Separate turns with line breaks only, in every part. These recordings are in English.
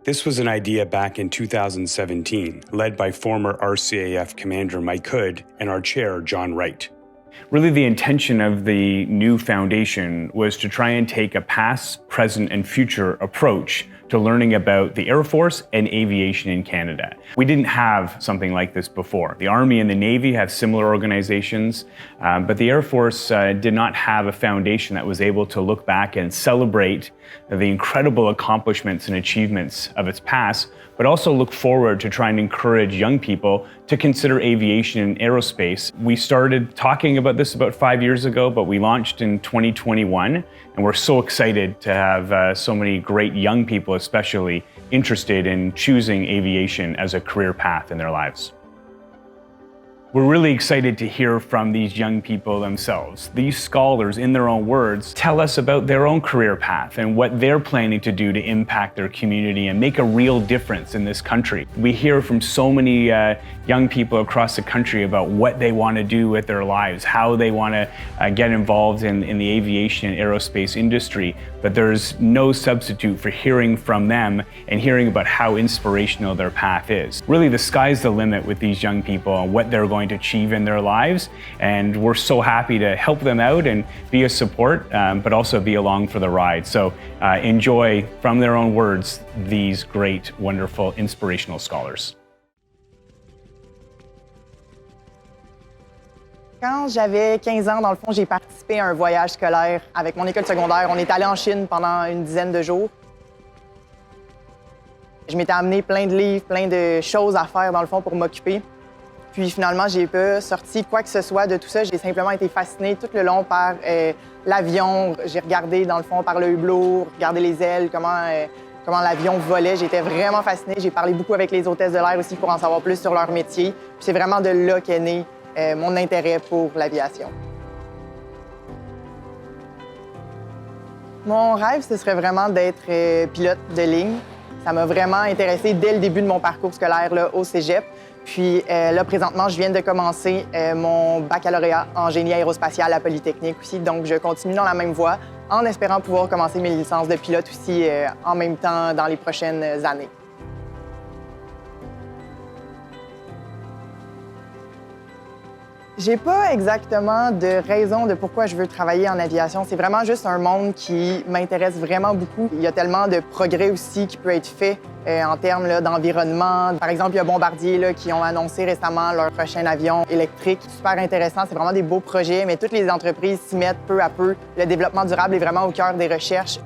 This was an idea back in 2017, led by former RCAF Commander Mike Hood and our chair, John Wright. Really, the intention of the new foundation was to try and take a past, present, and future approach to learning about the Air Force and aviation in Canada. We didn't have something like this before. The Army and the Navy have similar organizations, but the Air Force did not have a foundation that was able to look back and celebrate the incredible accomplishments and achievements of its past, but also look forward to try and encourage young people to consider aviation and aerospace. We started talking about this about 5 years ago, but we launched in 2021, and we're so excited to have so many great young people especially interested in choosing aviation as a career path in their lives. We're really excited to hear from these young people themselves. These scholars, in their own words, tell us about their own career path and what they're planning to do to impact their community and make a real difference in this country. We hear from so many young people across the country about what they want to do with their lives, how they want to get involved in the aviation and aerospace industry, but there's no substitute for hearing from them and hearing about how inspirational their path is. Really, the sky's the limit with these young people and what they're going to achieve in their lives, and we're so happy to help them out and be a support, but also be along for the ride. So enjoy, from their own words, these great, wonderful, inspirational scholars.
Quand j'avais 15 ans, dans le fond, j'ai participé à un voyage scolaire avec mon école secondaire. On est allé en Chine pendant une dizaine de jours. Je m'étais amené plein de livres, plein de choses à faire, dans le fond, pour m'occuper. Puis finalement, j'ai pas sorti quoi que ce soit de tout ça. J'ai simplement été fascinée tout le long par l'avion. J'ai regardé, dans le fond, par le hublot, regardé les ailes, comment l'avion volait. J'étais vraiment fascinée. J'ai parlé beaucoup avec les hôtesses de l'air aussi pour en savoir plus sur leur métier. Puis c'est vraiment de là qu'est né mon intérêt pour l'aviation. Mon rêve, ce serait vraiment d'être pilote de ligne. Ça m'a vraiment intéressée dès le début de mon parcours scolaire là, au cégep. Puis là, présentement, je viens de commencer mon baccalauréat en génie aérospatial à Polytechnique aussi. Donc, je continue dans la même voie en espérant pouvoir commencer mes licences de pilote aussi en même temps dans les prochaines années. J'ai pas exactement de raison de pourquoi je veux travailler en aviation. C'est vraiment juste un monde qui m'intéresse vraiment beaucoup. Il y a tellement de progrès aussi qui peut être fait en termes d'environnement. Par exemple, il y a Bombardier là, qui ont annoncé récemment leur prochain avion électrique. Super intéressant, c'est vraiment des beaux projets, mais toutes les entreprises s'y mettent peu à peu. Le développement durable est vraiment au cœur des recherches.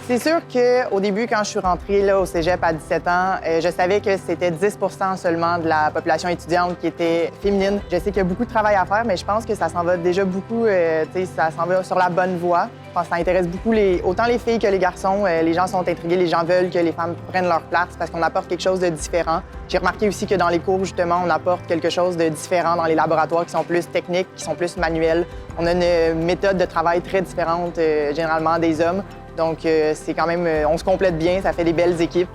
C'est sûr qu'au début, quand je suis rentrée là, au cégep à 17 ans, je savais que c'était 10 % seulement de la population étudiante qui était féminine. Je sais qu'il y a beaucoup de travail à faire, mais je pense que ça s'en va déjà beaucoup, ça s'en va sur la bonne voie. Je pense que ça intéresse beaucoup autant les filles que les garçons. Les gens sont intrigués, les gens veulent que les femmes prennent leur place parce qu'on apporte quelque chose de différent. J'ai remarqué aussi que dans les cours, justement, on apporte quelque chose de différent dans les laboratoires qui sont plus techniques, qui sont plus manuels. On a une méthode de travail très différente, généralement, des hommes. Donc, c'est quand même, on se complète bien, ça fait des belles équipes.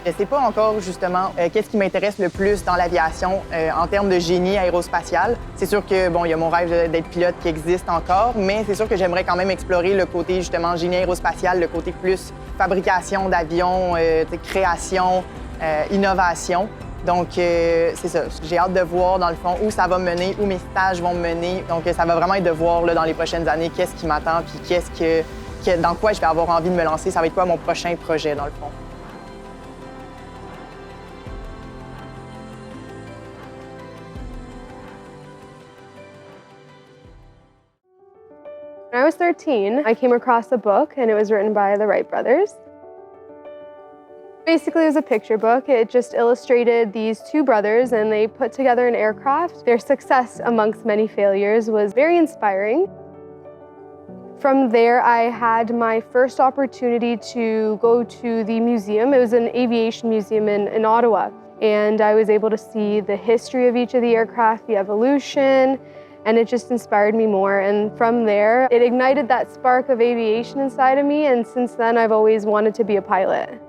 Je ne sais pas encore, justement, qu'est-ce qui m'intéresse le plus dans l'aviation en termes de génie aérospatial. C'est sûr que, bon, il y a mon rêve d'être pilote qui existe encore, mais c'est sûr que j'aimerais quand même explorer le côté, justement, génie aérospatial, le côté plus fabrication d'avions, création, innovation. Donc, c'est ça. J'ai hâte de voir, dans le fond, où ça va mener, où mes stages vont me mener. Donc, ça va vraiment être de voir, là, dans les prochaines années, qu'est-ce qui m'attend, puis dans quoi je vais avoir envie de me lancer. Ça va être quoi mon prochain projet, dans le fond.
When I was 13, I came across a book, and it was written by the Wright brothers. Basically, it was a picture book. It just illustrated these two brothers, and they put together an aircraft. Their success amongst many failures was very inspiring. From there, I had my first opportunity to go to the museum. It was an aviation museum in Ottawa, and I was able to see the history of each of the aircraft, the evolution, and it just inspired me more. And from there, it ignited that spark of aviation inside of me, and since then, I've always wanted to be a pilot.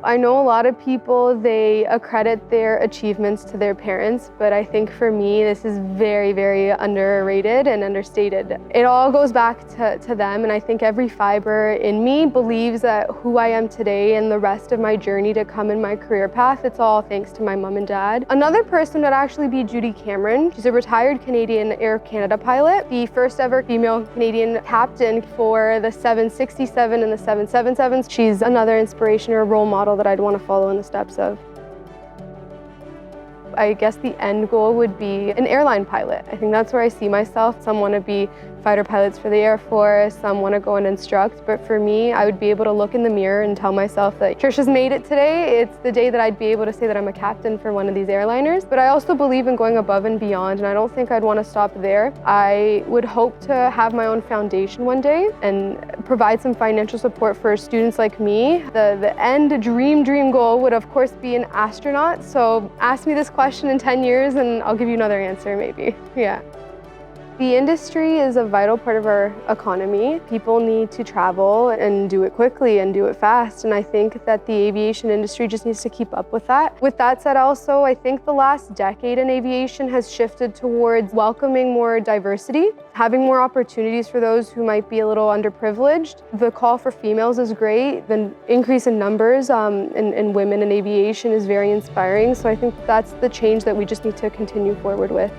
I know a lot of people, they accredit their achievements to their parents, but I think for me, this is very, very underrated and understated. It all goes back to them, and I think every fiber in me believes that who I am today and the rest of my journey to come in my career path, it's all thanks to my mom and dad. Another person would actually be Judy Cameron. She's a retired Canadian Air Canada pilot, the first ever female Canadian captain for the 767 and the 777s. She's another inspiration or role model that I'd want to follow in the steps of. I guess the end goal would be an airline pilot. I think that's where I see myself. Some want to be fighter pilots for the Air Force, some want to go and instruct, but for me, I would be able to look in the mirror and tell myself that Trisha's made it today. It's the day that I'd be able to say that I'm a captain for one of these airliners. But I also believe in going above and beyond, and I don't think I'd want to stop there. I would hope to have my own foundation one day and provide some financial support for students like me. The end dream goal would of course be an astronaut. So ask me this question in 10 years and I'll give you another answer maybe, yeah. The industry is a vital part of our economy. People need to travel and do it quickly and do it fast, and I think that the aviation industry just needs to keep up with that. With that said also, I think the last decade in aviation has shifted towards welcoming more diversity, having more opportunities for those who might be a little underprivileged. The call for females is great. The increase in numbers in women in aviation is very inspiring, so I think that's the change that we just need to continue forward with.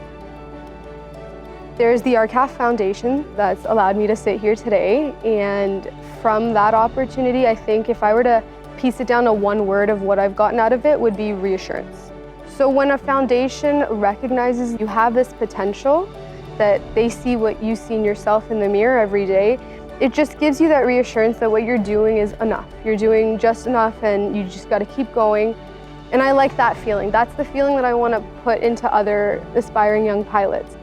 There's the RCAF Foundation that's allowed me to sit here today, and from that opportunity, I think if I were to piece it down to one word of what I've gotten out of it would be reassurance. So when a foundation recognizes you have this potential, that they see what you see in yourself in the mirror every day, it just gives you that reassurance that what you're doing is enough. You're doing just enough and you just got to keep going. And I like that feeling. That's the feeling that I want to put into other aspiring young pilots.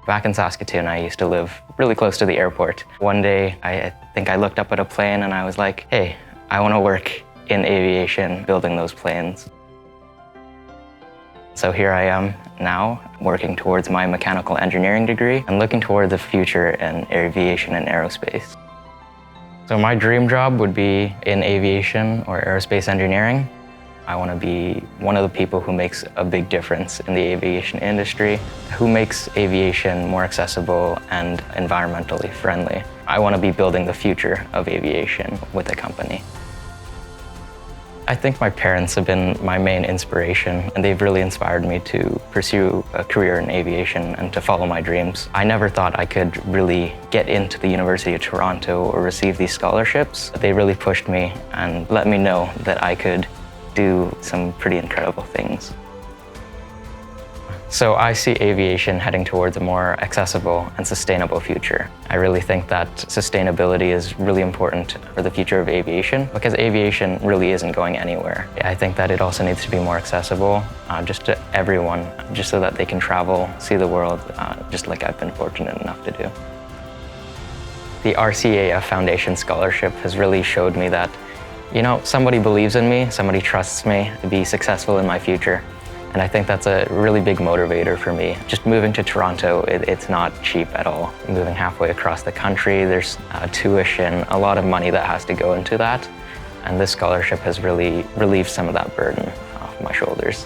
Back in Saskatoon, I used to live really close to the airport. One day, I think I looked up at a plane and I was like, hey, I want to work in aviation, building those planes. So here I am now, working towards my mechanical engineering degree and looking toward the future in aviation and aerospace. So my dream job would be in aviation or aerospace engineering. I want to be one of the people who makes a big difference in the aviation industry, who makes aviation more accessible and environmentally friendly. I want to be building the future of aviation with a company. I think my parents have been my main inspiration, and they've really inspired me to pursue a career in aviation and to follow my dreams. I never thought I could really get into the University of Toronto or receive these scholarships. They really pushed me and let me know that I could do some pretty incredible things. So I see aviation heading towards a more accessible and sustainable future. I really think that sustainability is really important for the future of aviation because aviation really isn't going anywhere. I think that it also needs to be more accessible just to everyone, just so that they can travel, see the world, just like I've been fortunate enough to do. The RCAF Foundation Scholarship has really showed me that, you know, somebody believes in me, somebody trusts me to be successful in my future. And I think that's a really big motivator for me. Just moving to Toronto, it's not cheap at all. Moving halfway across the country, there's tuition, a lot of money that has to go into that. And this scholarship has really relieved some of that burden off my shoulders.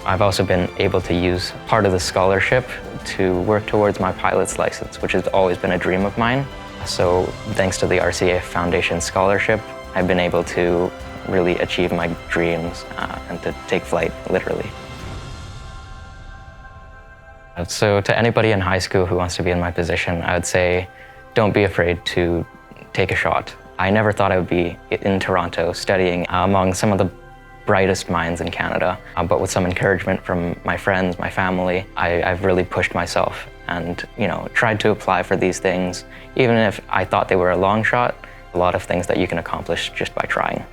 I've also been able to use part of the scholarship to work towards my pilot's license, which has always been a dream of mine. So thanks to the RCAF Foundation Scholarship, I've been able to really achieve my dreams and to take flight, literally. So to anybody in high school who wants to be in my position, I would say, don't be afraid to take a shot. I never thought I would be in Toronto studying among some of the brightest minds in Canada, but with some encouragement from my friends, my family, I've really pushed myself and, you know, tried to apply for these things. Even if I thought they were a long shot, a lot of things that you can accomplish just by trying.